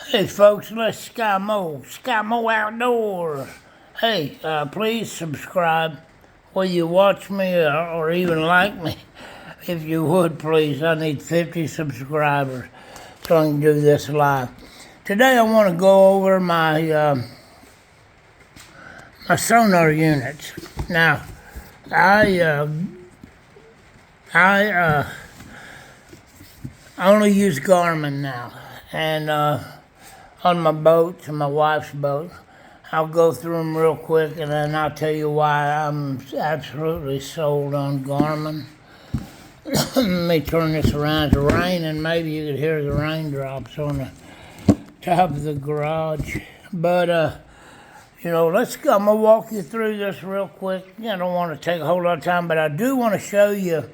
Hey folks, let's Skymo Outdoor. Hey, please subscribe, whether you watch me or even like me. If you would, please. I need 50 subscribers so I can do this live. Today I want to go over my sonar units. Now, I only use Garmin now, and on my boat, to my wife's boat. I'll go through them real quick, and then I'll tell you why I'm absolutely sold on Garmin. Let me turn this around. It's raining. Maybe you could hear the raindrops on the top of the garage. But, I'm going to walk you through this real quick. I don't want to take a whole lot of time, but I do want to show you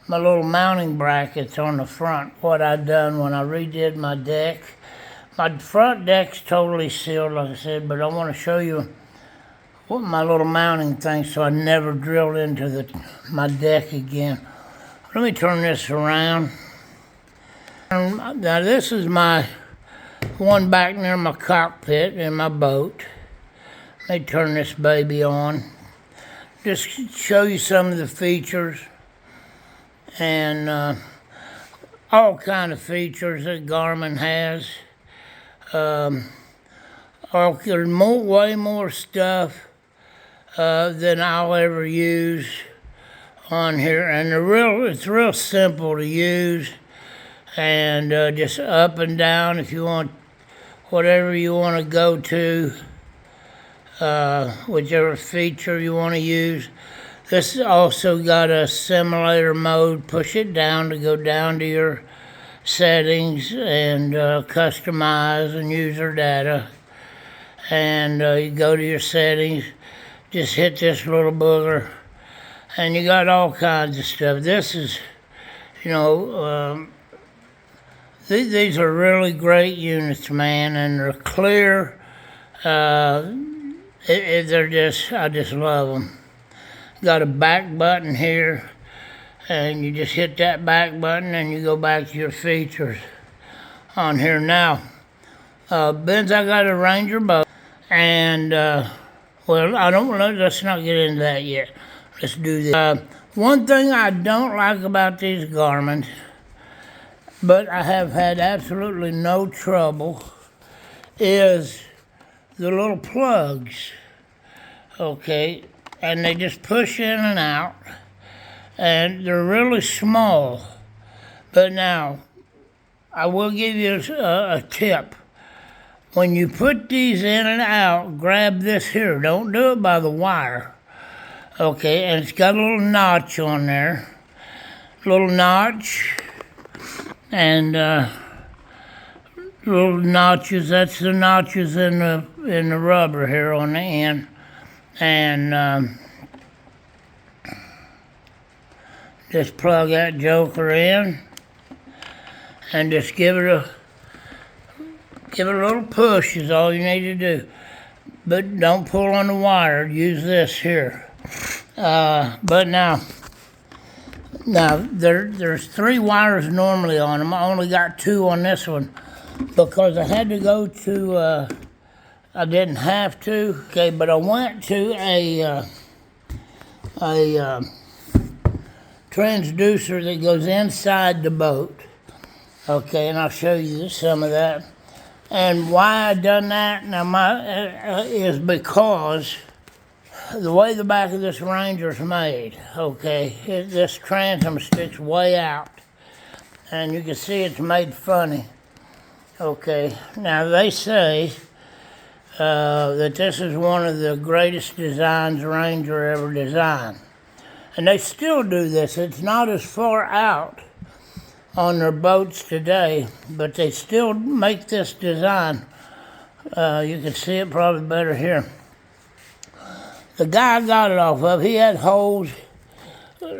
my little mounting brackets on the front, what I done when I redid my deck. My front deck's totally sealed, like I said, but I want to show you what my little mounting thing so I never drill into my deck again. Let me turn this around. Now this is my one back near my cockpit in my boat. Let me turn this baby on. Just show you some of the features and all kind of features that Garmin has. There's way more stuff than I'll ever use on here, and it's real simple to use, and just up and down if you want whatever you want to go to, whichever feature you want to use. This also got a simulator mode. Push it down to go down to your settings and customize and user data, and you go to your settings, just hit this little booger, and you got all kinds of stuff. This is, these are really great units, man, and they're clear. I just love them. Got a back button here, and you just hit that back button and you go back to your features on here. Now, Ben's, I got a Ranger boat, and let's not get into that yet. Let's do this. One thing I don't like about these Garmins, but I have had absolutely no trouble, is the little plugs, okay? And they just push in and out, and they're really small. But now, I will give you a tip. When you put these in and out, grab this here. Don't do it by the wire. Okay, and it's got a little notch on there. Little notch. And little notches, that's the notches in the rubber here on the end. And just plug that joker in and just give it a little push is all you need to do. But don't pull on the wire. Use this here. But now there's 3 wires normally on them. I only got 2 on this one because I had to go to I didn't have to, okay, but I went to a transducer that goes inside the boat, okay, and I'll show you some of that. And why I done that now is because the way the back of this Ranger's made, okay, this transom sticks way out, and you can see it's made funny, okay. Now they say that this is one of the greatest designs Ranger ever designed. And they still do this. It's not as far out on their boats today, but they still make this design. You can see it probably better here. The guy I got it off of, he had holes.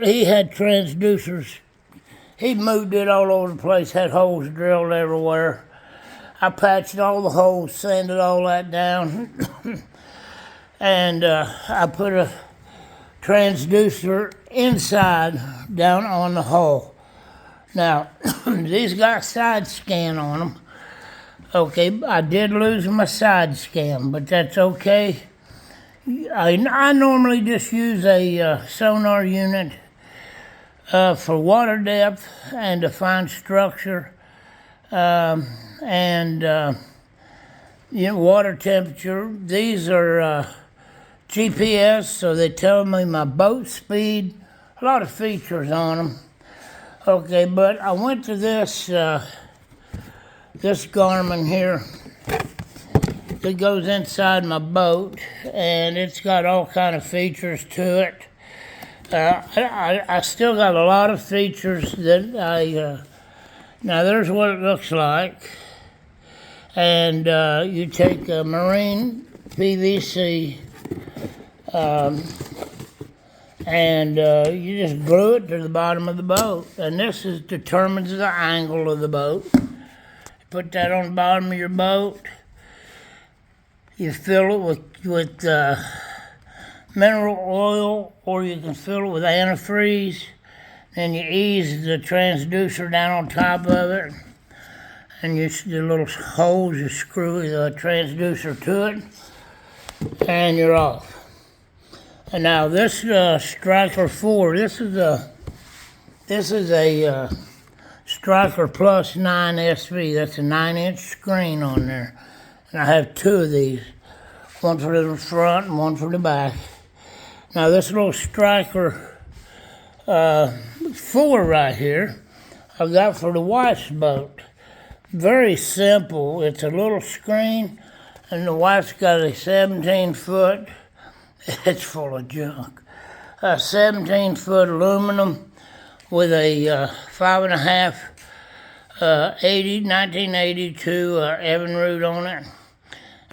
He had transducers. He moved it all over the place, had holes drilled everywhere. I patched all the holes, sanded all that down, and I put a transducer inside down on the hull. Now, these got side scan on them. Okay, I did lose my side scan, but that's okay. I normally just use a sonar unit for water depth and to find structure and water temperature. These are GPS, so they tell me my boat speed. A lot of features on them. Okay, but I went to this Garmin here. It goes inside my boat, and it's got all kind of features to it. I still got a lot of features that now there's what it looks like. And you take a marine PVC and you just glue it to the bottom of the boat. And this determines the angle of the boat. Put that on the bottom of your boat. You fill it with mineral oil, or you can fill it with antifreeze. Then you ease the transducer down on top of it, and the little holes, you screw the transducer to it, and you're off. And now this Striker 4, this is a Striker Plus 9 SV. That's a 9-inch screen on there. And I have two of these, one for the front and one for the back. Now this little Striker 4 right here, I got for the wife's boat. Very simple. It's a little screen, and the wife's got a 17-foot, it's full of junk, a 17-foot aluminum with a 5.5 1982 Evinrude on it.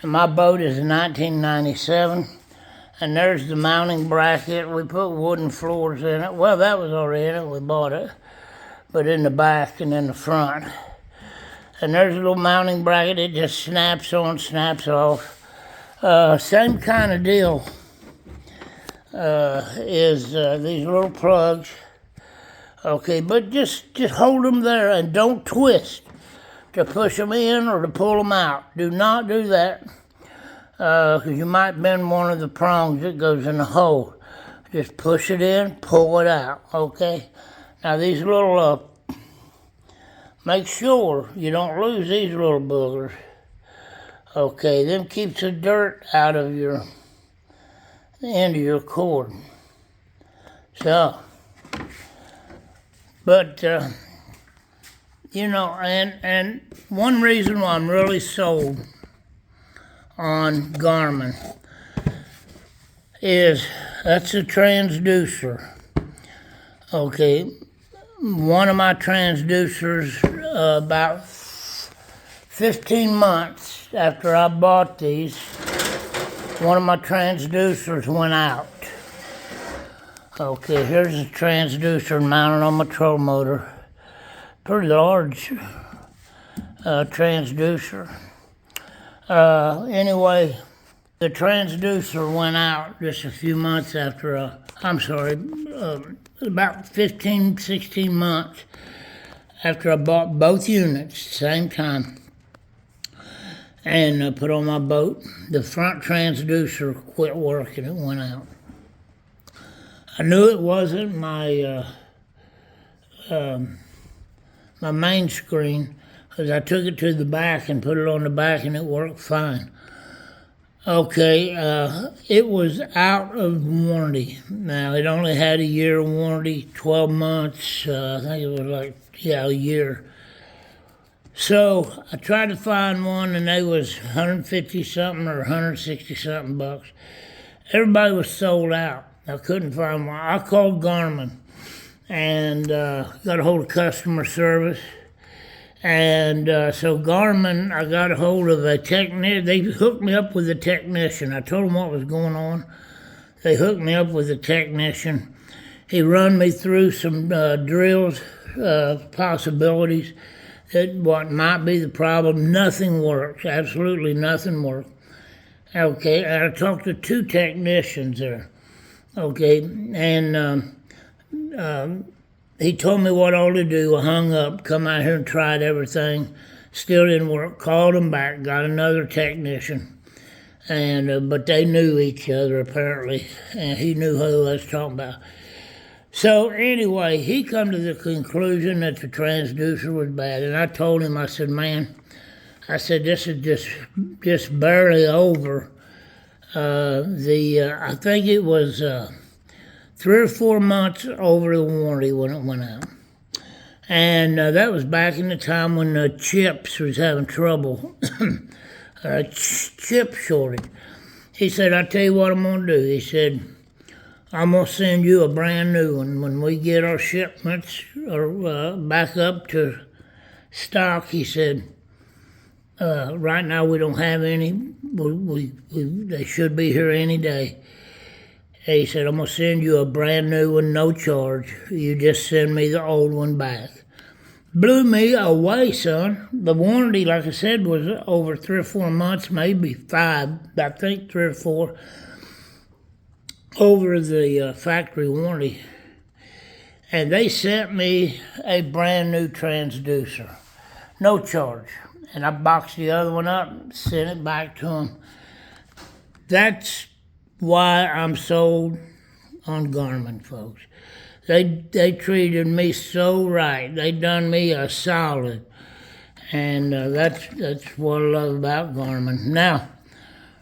And my boat is a 1997. And there's the mounting bracket. We put wooden floors in it. Well, that was already in it. We bought it. But in the back and in the front. And there's a little mounting bracket. It just snaps on, snaps off. Same kind of deal is these little plugs. Okay, but just hold them there and don't twist to push them in or to pull them out. Do not do that, because you might bend one of the prongs that goes in the hole. Just push it in, pull it out, okay? Now these little, make sure you don't lose these little boogers. Okay, them keeps the dirt out of the end of your cord. So, but, and one reason why I'm really sold on Garmin is that's a transducer. Okay, one of my transducers, about 15 months after I bought these, one of my transducers went out. Okay, here's a transducer mounted on my trolling motor. Pretty large transducer. Anyway, the transducer went out just a few months after, about 15, 16 months after I bought both units at the same time and put on my boat. The front transducer quit working, it went out. I knew it wasn't my my main screen, because I took it to the back and put it on the back and it worked fine. Okay, it was out of warranty. Now, it only had a year warranty, 12 months, I think it was a year. So I tried to find one, and they was 150 something or 160 something bucks. Everybody was sold out. I couldn't find one. I called Garmin and got a hold of customer service. And so Garmin, I got a hold of a technician. They hooked me up with a technician. I told them what was going on. They hooked me up with a technician. He run me through some drills, possibilities, that what might be the problem. Nothing works. Absolutely nothing works. Okay, I talked to two technicians there. Okay, and he told me what all to do. I hung up, come out here and tried everything, Still didn't work. Called them back, got another technician. And but they knew each other apparently, and he knew who I was talking about. So anyway, he come to the conclusion that the transducer was bad, and I told him, I said, man, I said, this is just barely over. I think it was 3 or 4 months over the warranty when it went out. And that was back in the time when the chips was having trouble, chip shortage. He said, I tell you what I'm going to do. He said, I'm going to send you a brand new one. When we get our shipments back up to stock, he said, right now we don't have any. They should be here any day. He said, I'm going to send you a brand new one, no charge. You just send me the old one back. Blew me away, son. The warranty, like I said, was over 3 or 4 months, maybe 5, I think 3 or 4. Over the factory warranty, and they sent me a brand new transducer, no charge, and I boxed the other one up and sent it back to them. That's why I'm sold on Garmin, folks. They treated me so right. They done me a solid, and that's what I love about Garmin. Now,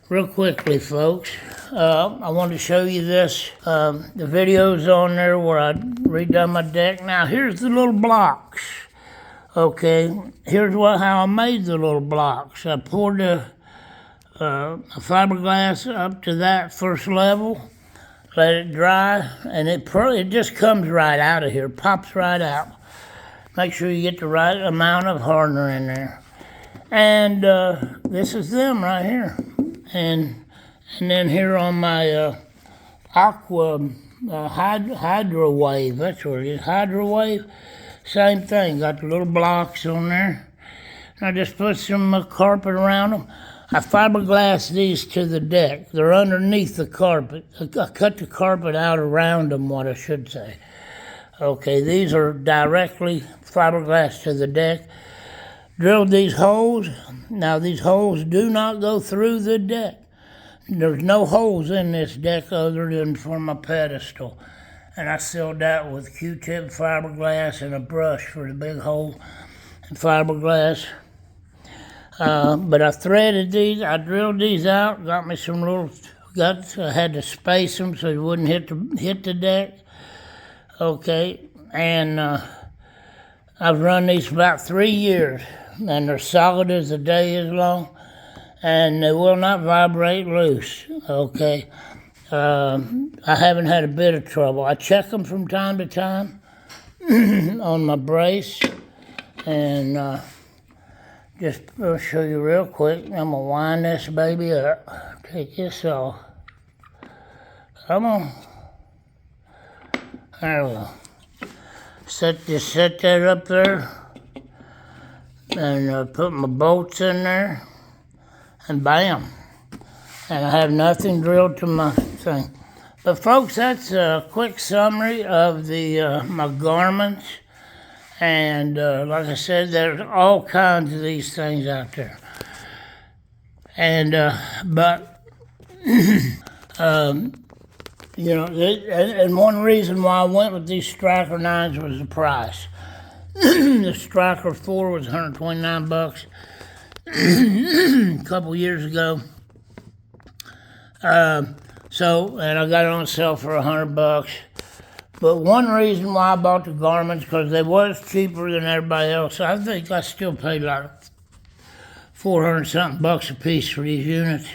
real quickly, folks, I wanted to show you this. The video's on there where I redone my deck. Now, here's the little blocks. Okay, here's how I made the little blocks. I poured the fiberglass up to that first level, let it dry, and it just comes right out of here, pops right out. Make sure you get the right amount of hardener in there. And this is them right here. And then here on my Aqua Hydro Wave, that's what it is, Hydro Wave, same thing, got the little blocks on there. I just put some carpet around them. I fiberglassed these to the deck. They're underneath the carpet. I cut the carpet out around them, what I should say. Okay, these are directly fiberglassed to the deck. Drilled these holes. Now these holes do not go through the deck. There's no holes in this deck other than for my pedestal. And I sealed that with Q-tip fiberglass and a brush for the big hole and fiberglass. But I threaded these, I drilled these out, got me some little, I had to space them so it wouldn't hit the deck. Okay, and I've run these for about 3 years, and they're solid as the day is long, and they will not vibrate loose, okay? I haven't had a bit of trouble. I check them from time to time on my brace, and just I'll show you real quick. I'm gonna wind this baby up. Take this off. Come on. There we go. Set that up there, and put my bolts in there, and bam. And I have nothing drilled to my thing. But folks, that's a quick summary of the my Garmins. And like I said, there's all kinds of these things out there. And but you know, and one reason why I went with these Striker 9s was the price. The Striker 4 was $129 a couple years ago. And I got it on sale for $100. But one reason why I bought the Garmin's because they was cheaper than everybody else. I think I still paid like $400-something a piece for these units.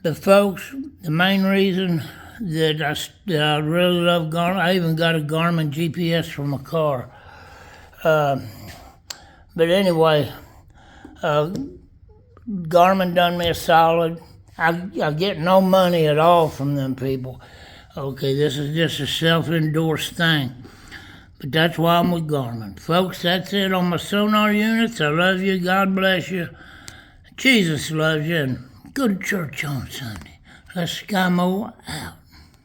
But folks, the main reason that I really love Garmin, I even got a Garmin GPS for my car. But anyway, Garmin done me a solid. I get no money at all from them people. Okay, this is just a self-endorsed thing. But that's why I'm with Garmin. Folks, that's it on my Sonar units. I love you. God bless you. Jesus loves you. And go to church on Sunday. Let's Skymo out.